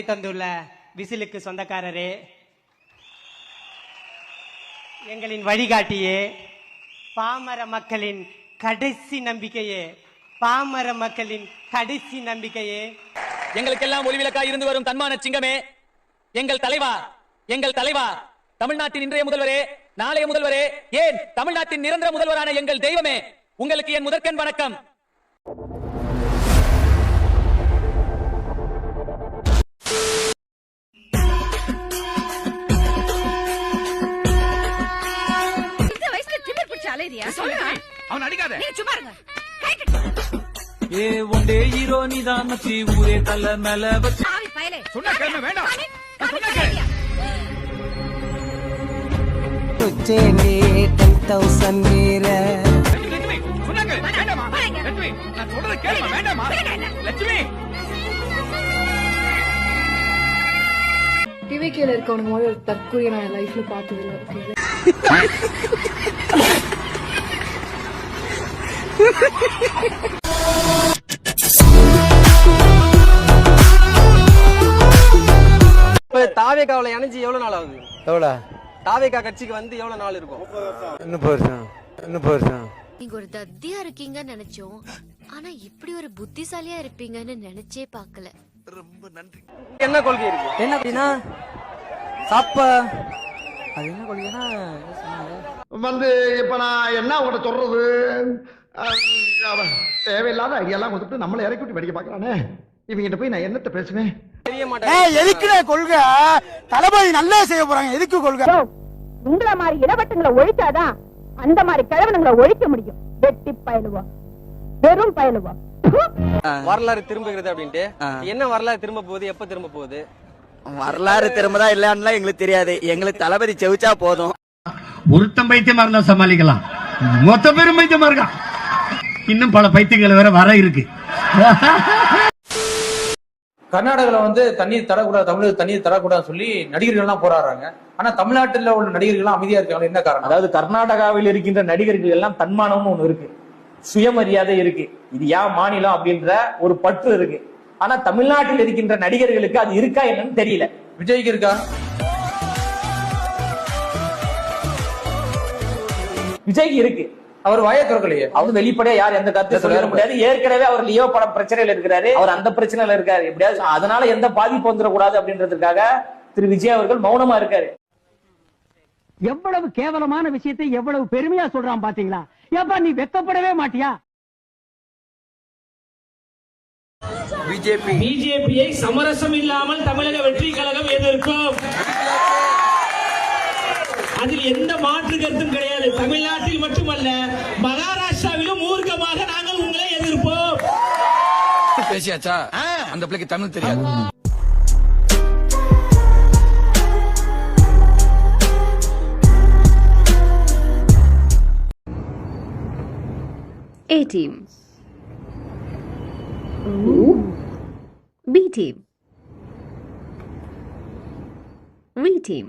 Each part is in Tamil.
தந்துள்ள விசிலுக்கு சொந்தக்காரரே, எங்களின் வழிகாட்டியே, பாமர மக்களின் கடைசி நம்பிக்கையே, பாமர மக்களின் கடைசி நம்பிக்கையே, எங்களுக்கெல்லாம் ஒளிவிளக்காய் இருந்து வரும் தன்மான சிங்கமே, எங்கள் தலைவா, எங்கள் தலைவா, தமிழ்நாட்டின் இன்றைய முதல்வரே, நாளைய முதல்வரே, ஏன் தமிழ்நாட்டின் நிரந்தர முதல்வரான எங்கள் தெய்வமே, உங்களுக்கு என் முதற்கண் வணக்கம். அவன் அடிக்காத. ஏ ஒண்டே ஹீரோ நீதான் மச்சி ஊரே தல மேல வச்சு சொன்ன கேள்வி வேண்டாம். டிவிகேல இருக்கவனுக்கு மாதிரி ஒரு தற்கொலை நான் லைஃப்ல பார்த்தது இல்லை. தாவேக்காவில இணைஞ்சு எவ்வளவு நாள் ஆகுது? எவ்வளோ தாவேக்கா கட்சிக்கு வந்து எவ்வளவு நாள் இருக்கும்? இன்னும் வருஷம் நீங்க ஒரு தத்தியா இருக்கீங்கன்னு நினைச்சோம், ஆனா இப்படி ஒரு புத்திசாலியா இருப்பீங்கன்னு நினைச்சே பார்க்கல. ரொம்ப நன்றி. என்ன கொள்கை இருக்கு? என்ன அப்படின்னா சாப்ப அது என்ன கொள்கைன்னா வந்து இப்ப நான் என்ன உங்கள்கிட்ட சொல்றது, தேவையில்லாத ஐடியாலாம் கொடுத்துட்டு நம்மளை இறக்கி விட்டு வெடிக்க பாக்குறானே, இவங்கிட்ட போய் நான் என்னத்த பேசுவேன்? தெரிய மாட்டேன். எதுக்குற கொள்கை? தளபதி நல்லா செய்ய போறாங்க, எதுக்கு கொள்கை? உங்களை மாதிரி இடவட்டங்களை ஒழிச்சாதான் அந்த மாதிரி கிழவனுங்களை ஒழிக்க முடியும். வெட்டி பயலுவா, வெறும் பயலுவா. வரலாறு திரும்புகிறது அப்படின்ட்டு என்ன வரலாறு திரும்ப போகுது, எப்ப திரும்ப போகுது? வரலாறு திரும்பதா இல்லன்னு எங்களுக்கு தெரியாது. எங்களுக்கு தளபதி செவிச்சா போதும். ஒருத்தம் பைத்தியமா இருந்தா சமாளிக்கலாம், மொத்த பேரும் பைத்தியமா இருக்கான். இன்னும் பல பைத்தியங்கள் வேற வர இருக்கு. கர்நாடகால வந்து தண்ணீர் தரக்கூடாது, தமிழக தண்ணீர் தரக்கூடாதுன்னு சொல்லி நடிகர்கள் எல்லாம் போராடுறாங்க. ஆனா தமிழ்நாட்டில் உள்ள நடிகர்கள் எல்லாம் அமைதியா இருக்காங்க. என்ன காரணம்? அதாவது கர்நாடகாவில் இருக்கின்ற நடிகர்கள் எல்லாம் தன்மானம்னு ஒண்ணு இருக்கு, சுயமரியாதை இருக்கு, இது ஏன் மாநிலம் அப்படின்ற ஒரு பற்று இருக்கு. ஆனா தமிழ்நாட்டில் இருக்கின்ற நடிகர்களுக்கு அது இருக்கா என்னன்னு தெரியல. விஜய்க்கு இருக்கா? விஜய்க்கு இருக்கு, அவர் வாயை திறக்கலையே. அவர் வெளிப்படையா யார் எந்த கருத்து சொல்ல முடியாது. ஏற்கனவே அவர் லியோ படம் பிரச்சனையில இருக்கிறாரு, அவர் அந்த பிரச்சனையில இருக்காரு. எப்படியாவது அதனால எந்த பாதிப்பு வந்துடக்கூடாது அப்படின்றதுக்காக திரு விஜய் அவர்கள் மௌனமா இருக்காரு. எவ்வளவு கேவலமான விஷயத்தை எவ்வளவு பெருமையா சொல்றான் பாத்தீங்களா? ஏப்பா நீ வெக்கப்படவே மாட்டியா? பிஜேபியை சமரசம் இல்லாமல் தமிழக வெற்றி கழகம் எதிர்க்கும். அதில் எந்த மாற்று கருத்தும் கிடையாது. தமிழ்நாட்டில் மட்டுமல்ல, மகாராஷ்டிராவிலும் மூர்க்கமாக நாங்கள் உங்களை எதிர்ப்போம். பேசியாச்சா? அந்த பிள்ளைக்கு தமிழ் தெரியாது. A team. Ooh. B team. V team.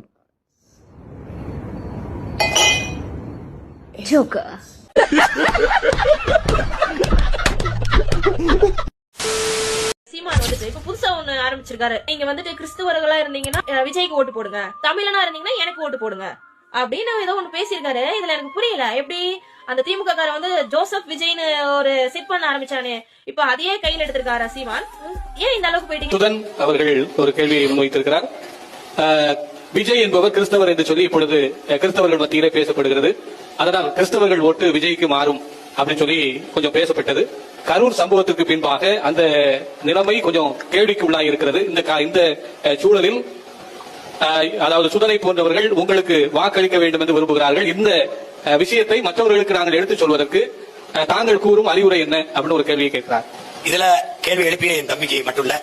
Joker. சீமான் வந்துட்டு இப்ப புதுசா ஒண்ணு ஆரம்பிச்சிருக்காரு. நீங்க வந்துட்டு கிறிஸ்துவர்களா இருந்தீங்கன்னா விஜய்க்கு ஓட்டு போடுங்க, தமிழனா இருந்தீங்கன்னா எனக்கு ஓட்டு போடுங்க அப்படின்னு ஏதோ ஒண்ணு பேசியிருக்காரு. இதுல எனக்கு புரியல, எப்படி அந்த திமுக கார வந்து ஜோசப் விஜய்னு ஒரு செட் பண்ண ஆரம்பிச்சானே, இப்ப அதையே கையில் எடுத்திருக்காரா சீமான்? ஏன் இந்த அளவுக்கு போயிட்டீங்க? சுதன் அவர்கள் ஒரு கேள்வியை முன்வைத்திருக்கிறார். விஜய் என்பவர் கிறிஸ்தவர் என்று சொல்லி இப்பொழுது கிறிஸ்தவர்கள் மத்தியிலே பேசப்படுகிறது. அதனால் கிறிஸ்தவர்கள் ஓட்டு விஜய்க்கு மாறும் அப்படின்னு சொல்லி கொஞ்சம் பேசப்பட்டது. கரூர் சம்பவத்துக்கு பின்பாக அந்த நிலைமை கொஞ்சம் கேள்விக்கு உள்ளாக இருக்கிறது. இந்த சூழலில் அதாவது சுதனை போன்றவர்கள் உங்களுக்கு வாக்களிக்க வேண்டும் என்று விரும்புகிறார்கள். இந்த விஷயத்தை மற்றவர்களுக்கு நாங்கள் எடுத்துச் சொல்வதற்கு தாங்கள் கூறும் அறிவுரை என்ன அப்படின்னு ஒரு கேள்வியை கேட்கிறார். இதுல கேள்வி எழுப்பிய என் தம்பிக்கு மட்டும் இல்ல,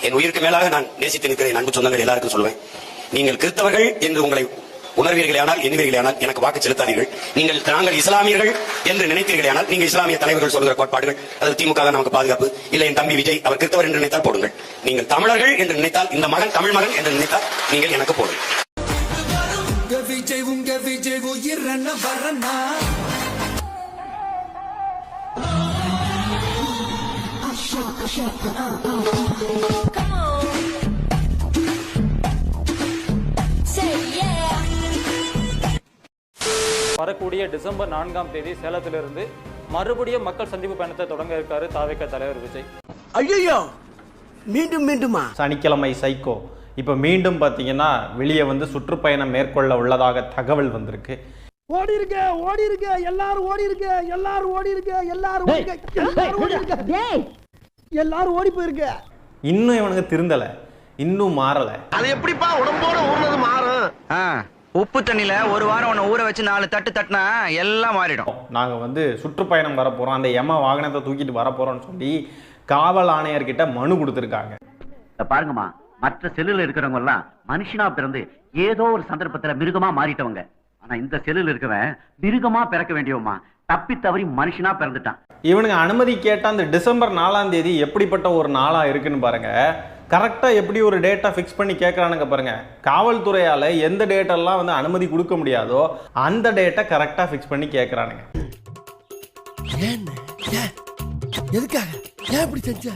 என் உயிருக்கு மேலாக நான் நேசித்து நிற்கிற என் அன்பு சொந்தங்கள் எல்லாருக்கும் சொல்லுவேன், நீங்கள் கிறிஸ்தவர்கள் என்று உங்களை உணர்வீர்களானால், எண்ணுவீர்களானால் எனக்கு வாக்கு செலுத்தாதீர்கள். நாங்கள் இஸ்லாமியர்கள் என்று நினைத்தீர்களானால் நீங்கள் இஸ்லாமிய தலைவர்கள் சொல்கிற கோட்பாடுகள், அது திமுக நமக்கு பாதுகாப்பு இல்லை. என் தம்பி விஜய் அவர் கிறிஸ்தவர் என்று நினைத்தால் போடுங்கள். நீங்கள் தமிழர்கள் என்று நினைத்தால், இந்த மகன் தமிழ் மகன் என்று நினைத்தால் நீங்கள் எனக்கு போடுங்கள். வரக்கூடிய டிசம்பர் 4ஆம் தேதி சேலத்திலிருந்து மறுபடியும் மக்கள் சந்திப்பு பயணத்தை தொடங்க இருக்காரு தாவேக தலைவர் விஜய். ஐயோ மீண்டும் மீண்டுமா? சனிக்கிழமை சைக்கோ இப்ப மீண்டும் பாத்தீங்கன்னா வெளியே வந்து சுற்றுப்பயணம் மேற்கொள்ள உள்ளதாக தகவல் வந்திருக்கு. ஓடி இருக்க எல்லாரும் ஓடி இருக்க எல்லாரும் ஓடி இருக்க எல்லாரும் ஓடி போயிருக்க. இன்னும் இவனுக்கு திருந்தல, இன்னும் மாறல. அது எப்படிப்பா உடம்போட ஊர்னது மாறும்? உப்பு தண்ணியில ஒரு வாரம் உன்னை ஊற வச்சு 4 தட்டு தட்டினா எல்லாம் மாறிடும். நாங்க வந்து சுற்றுப்பயணம் வரப்போறோம், அந்த எம வாகனத்தை தூக்கிட்டு வரப்போறோம்னு சொல்லி காவல் ஆணையர்கிட்ட மனு கொடுத்திருக்காங்க. பாருங்கம்மா, மற்ற செல்லுல இருக்கிறவங்க எல்லாம் மனுஷனா பிறந்து ஏதோ ஒரு சந்தர்ப்பத்துல மிருகமா மாறிட்டவங்க. ஆனா இந்த செல்லுல இருக்கவன் மிருகமா பிறக்க வேண்டியவமா தப்பி தவறி மனுஷனா பிறந்துட்டான். இவனுக்கு அனுமதி கேட்ட அந்த டிசம்பர் 4ஆம் தேதி எப்படிப்பட்ட ஒரு நாளா இருக்குன்னு பாருங்க. கரெக்டா எப்படி ஒரு டேட்டா ஃபிக்ஸ் பண்ணி கேட்கறானுங்க பாருங்க. காவல்துறையால எந்த டேட்டெல்லாம் வந்து அனுமதி கொடுக்க முடியாதோ அந்த டேட்டா கரெக்டா ஃபிக்ஸ் பண்ணி கேட்கறானுங்க. எதுக்காக ஏன் இப்படி செஞ்ச?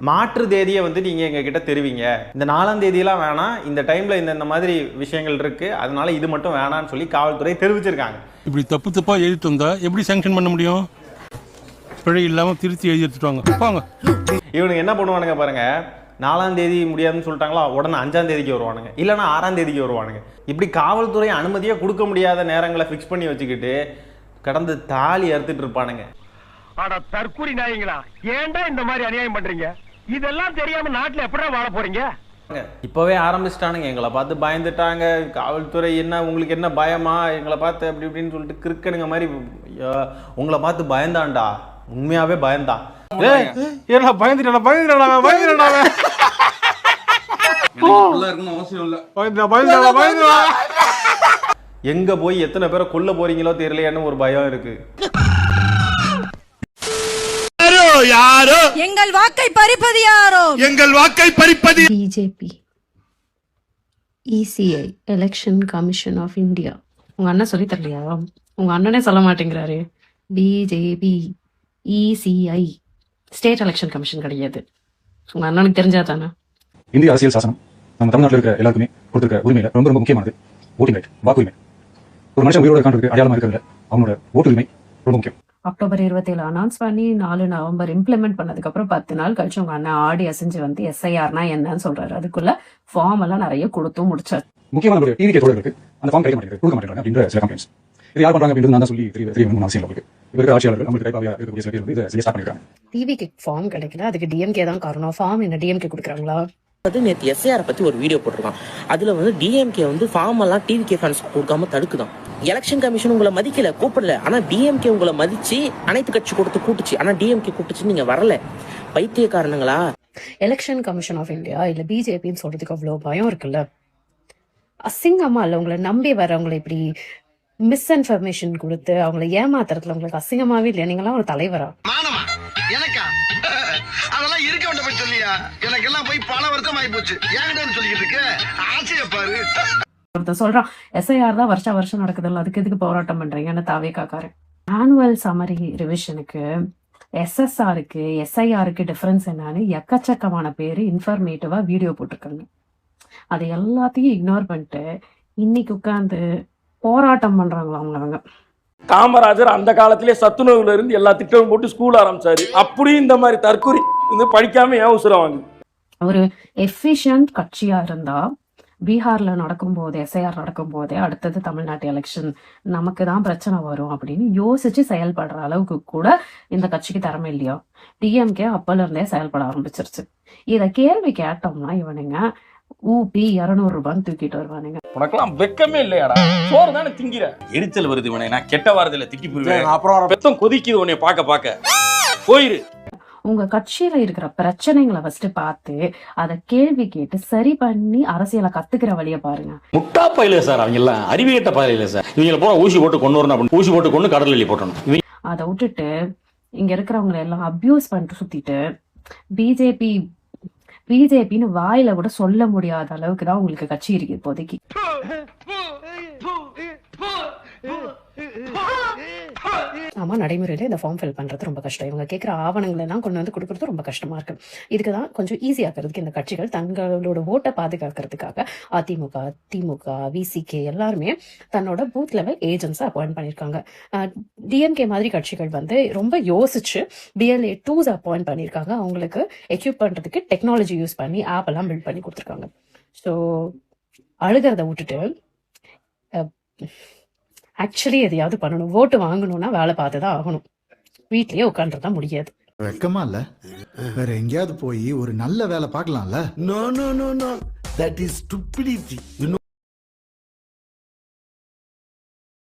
மாற்று தேதியை வந்து நீங்க எங்க கிட்ட தெரிவிங்க. இந்த 4ஆம் தேதியெல்லாம் வேணாம், இந்த டைம்ல இந்த மாதிரி விஷயங்கள் இருக்கு, அதனால இது மட்டும் வேணாம்னு சொல்லி காவல்துறை தெரிவிச்சிருக்காங்க. இப்படி தப்பு தப்பா எழுதிட்டு வந்தா எப்படி சாங்ஷன் பண்ண முடியும்? பிழை இல்லாம திருத்தி எழுதி எடுத்துட்டாங்க. இவனுக்கு என்ன பண்ணுவானுங்க பாருங்க, 4ஆம் தேதி முடியாதுன்னு சொல்லிட்டாங்களா, உடனே 5ஆம் தேதிக்கு வருவானுங்க, இல்லைன்னா 6ஆம் தேதிக்கு வருவானுங்க. இப்படி காவல்துறை அனுமதியே கொடுக்க முடியாத நேரங்களை ஃபிக்ஸ் பண்ணி வச்சுக்கிட்டு கடந்து தாலி அறுத்துட்டு இருப்பானுங்க. அட தற்கூரி நாயங்களா, ஏன்டா இந்த மாதிரி அநியாயம் பண்றீங்க? இதெல்லாம் தெரியாம நாட்டுல எப்படி வாழ போறீங்க? இப்பவே ஆரம்பிச்சிட்டானுங்க, எங்களை பார்த்து பயந்துட்டாங்க. காவல்துறை என்ன உங்களுக்கு என்ன பயமா, எங்களை பார்த்து அப்படி இப்படின்னு சொல்லிட்டு கிறுக்கனுங்க மாதிரி. உங்களை பார்த்து பயந்தான்டா, உண்மையாவே பயந்தான். எங்க போய் எத்தனை பேரை கொல்ல போறீங்களோ தெரியலையான்னு ஒரு பயம் இருக்கு. யாரோ எங்கள் வாக்கை பறிப்பது யாரோ? எங்கள் வாக்கை பறிப்பது BJP, ECI, election commission of India. உங்க அண்ணன் சொல்லி தரலையா? உங்க அண்ணனே சொல்ல மாட்டேங்கிறாரு. BJP, ECI, state election commission கிடையாது. உங்க அண்ணனுக்கு தெரிஞ்சா தானே? இந்திய அரசியல் சாசனம் நம்ம தமிழ்நாட்டில் இருக்கிற எல்லாருக்குமே கொடுத்திருக்க உரிமையில ரொம்ப ரொம்ப முக்கியமானது ஓட்டிங் ரைட், வாக்குரிமை. ஒரு மனுஷன் உயிரோட இருக்கான்னு அடையாளமா இருக்கிறதுல அவனோட ஓட்டுரிமை ரொம்ப முக்கியம். அக்டோபர் 27 அனௌன்ஸ் பண்ணி 4 நவம்பர் இம்ப்ளிமெண்ட் பண்ணதுக்கு அப்புறம் 10 நாள் கழிச்சு உங்க அண்ணன் ஆடி அசைஞ்சு வந்து எஸ்ஐஆர்னா என்னன்னு சொல்றாரு. அதுக்குள்ள ஃபார்ம் எல்லாம் நிறைய கொடுத்தும் முடிச்சாரு. முக்கியமான ஒரு டிவிகே தோழர்களுக்கு அந்த ஃபார்ம் கிடைக்க மாட்டேங்குது, கொடுக்க மாட்டேங்கிறாங்க அப்படின்ற சில கம்ப்ளைண்ட்ஸ். இது யார் பண்றாங்க அப்படின்னு நான் சொல்லி தெரியணும் அவசியம் இல்லை. இவருக்கு ஆட்சியாளர்கள் நம்மளுக்கு கைப்பாவையா இருக்கக்கூடிய சில பேர் வந்து இதை ஸ்டார்ட் பண்ணிருக்காங்க. டிவிக்கு ஃபார்ம் கிடைக்கல, அதுக்கு டிஎம்கே தான் காரணம். ஃபார்ம் என்ன டிஎம்கே கொடுக்குறாங்களா? நேற்று எஸ்ஐஆர் பத்தி ஒரு வீடியோ போட்டிருக்கான். அதுல வந்து டிஎம்கே வந்து ஃபார்ம் எல்லாம் டிவிகே ஃபேன்ஸ் கொடுக்காம தடுக்குதான். எலெக்ஷன் கமிஷன் உங்களை மதிக்கல, கூப்பிடல. ஆனா டிஎம்கே உங்களை மதிச்சு அனைத்து கட்சி கொடுத்து கூட்டுச்சு. ஆனா டிஎம்கே கூட்டுச்சு, நீங்க வரல. பைத்திய காரணங்களா? எலெக்ஷன் கமிஷன் ஆஃப் இந்தியா இல்ல பிஜேபின்னு சொல்றதுக்கு அவ்வளவு பயம் இருக்குல்ல? அசிங்கமா இல்ல? உங்களை நம்பி வரவங்களை இப்படி மிஸ்இன்ஃபர்மேஷன் கொடுத்து அவங்களை ஏமாத்துறதுல உங்களுக்கு அசிங்கமாவே இல்லையா? நீங்களாம் ஒரு தலைவரா? மானமா எனக்கா? அதெல்லாம் இருக்க வேண்டாம் சொல்லியா? எனக்கு எல்லாம் போய் பல வருஷம் ஆகி போச்சு. ஏன் சொல்லிட்டு இருக்க? ஆசைய பாரு. ஒருத்தர் சொல்றான் எஸ்ஐஆர் தான் வருஷம் நடக்குதுல்ல, அதுக்கு எதுக்கு போராட்டம் பண்றீங்கன்னு தாவே காக்காரு. ஆனுவல் சமரி ரிவிஷனுக்கு எஸ்எஸ்ஆருக்கு எஸ்ஐஆருக்கு டிஃபரன்ஸ் என்னன்னு எக்கச்சக்கமான பேரு இன்ஃபர்மேட்டிவா வீடியோ போட்டிருக்காங்க. அது எல்லாத்தையும் இக்னோர் பண்ணிட்டு இன்னைக்கு உட்கார்ந்து போராட்டம் பண்றாங்களா அவங்க. காமராஜர் அந்த காலத்திலே சத்துணவுல இருந்து எல்லா திட்டமும் போட்டு ஸ்கூல் ஆரம்பிச்சாரு. அப்படியும் இந்த மாதிரி தற்கொலை படிக்காம ஏன் உசுரம் வாங்குது? ஒரு எஃபிஷியன்ட் கட்சியா இருந்தா பீகார்ல நடக்கும் போது எஸ்ஐஆர் நடக்கும் போதே அடுத்தது தமிழ்நாட்டு எலெக்ஷன் நமக்கு தான் பிரச்சனை வரும் அப்படின்னு யோசிச்சு செயல்படுற அளவுக்கு கூட இந்த கட்சிக்கு திறமை இல்லையா? டிஎம்கே அப்பல இருந்தே செயல்பட ஆரம்பிச்சிருச்சு. இத கேள்வி கேட்டோம்னா இவனுங்க ஊபி 200 ரூபான்னு தூக்கிட்டு வருவானுங்க. உனக்கெல்லாம் வெக்கமே இல்லையாடா? சோறு தானே திங்கிற? எரிச்சல் வருது இவனை, நான் கெட்ட வாரத்துல திட்டி போயிருவேன். அப்புறம் பெத்தம் கொதிக்குது உன்னை பார்க்க போயிரு. உங்க கட்சியில இருக்கிற பிரச்சனைகளை ஃபர்ஸ்ட் பார்த்து அதை கேள்வி கேட்டு சரி பண்ணி அரசியலை கத்துக்கிற வழிய பாருங்க. முட்டா பயில சார், அவங்க எல்லாம் அறிவியட்ட பயில சார். இவங்களை போன ஊசி போட்டு கொண்டு வரணும், ஊசி போட்டு கொண்டு கடல் எள்ளி போட்டணும். அதை விட்டுட்டு இங்க இருக்கிறவங்களை எல்லாம் அபியூஸ் பண்ணிட்டு சுத்திட்டு பிஜேபின்னு வாயில கூட சொல்ல முடியாத அளவுக்கு தான் உங்களுக்கு கட்சி இருக்கு இப்போதைக்கு. ஆமா, நடைமுறையில இந்த ஃபார்ம் ஃபில் பண்றது ரொம்ப கஷ்டம். இவங்க கேட்குற ஆவணங்களை எல்லாம் கொண்டு வந்து கொடுக்கறது ரொம்ப கஷ்டமா இருக்கு. இதுக்கு தான் கொஞ்சம் ஈஸியாக்கிறதுக்கு இந்த கட்சிகள் தங்களோட ஓட்டை பாதுகாக்கிறதுக்காக அதிமுக, திமுக, விசிகே எல்லாருமே தன்னோட பூத் லெவல் ஏஜென்ட்ஸை அப்பாயிண்ட் பண்ணியிருக்காங்க. டிஎம்கே மாதிரி கட்சிகள் வந்து ரொம்ப யோசிச்சு BLA 2s அப்பாயிண்ட் பண்ணியிருக்காங்க. அவங்களுக்கு எக்யூப் பண்றதுக்கு டெக்னாலஜி யூஸ் பண்ணி ஆப் எல்லாம் பில்ட் பண்ணி கொடுத்துருக்காங்க. ஸோ அழுகிறத விட்டுட்டு ஆக்சுவலி எதையாவது பண்ணணும். ஓட்டு வாங்கணும்னா வேலை பார்த்து தான் ஆகணும். வீட்லயே உட்காந்துருந்தா முடியாது. வெக்கமா இல்ல? வேற எங்கேயாவது போய் ஒரு நல்ல வேலை பார்க்கலாம்ல? No no no no, that is stupidity.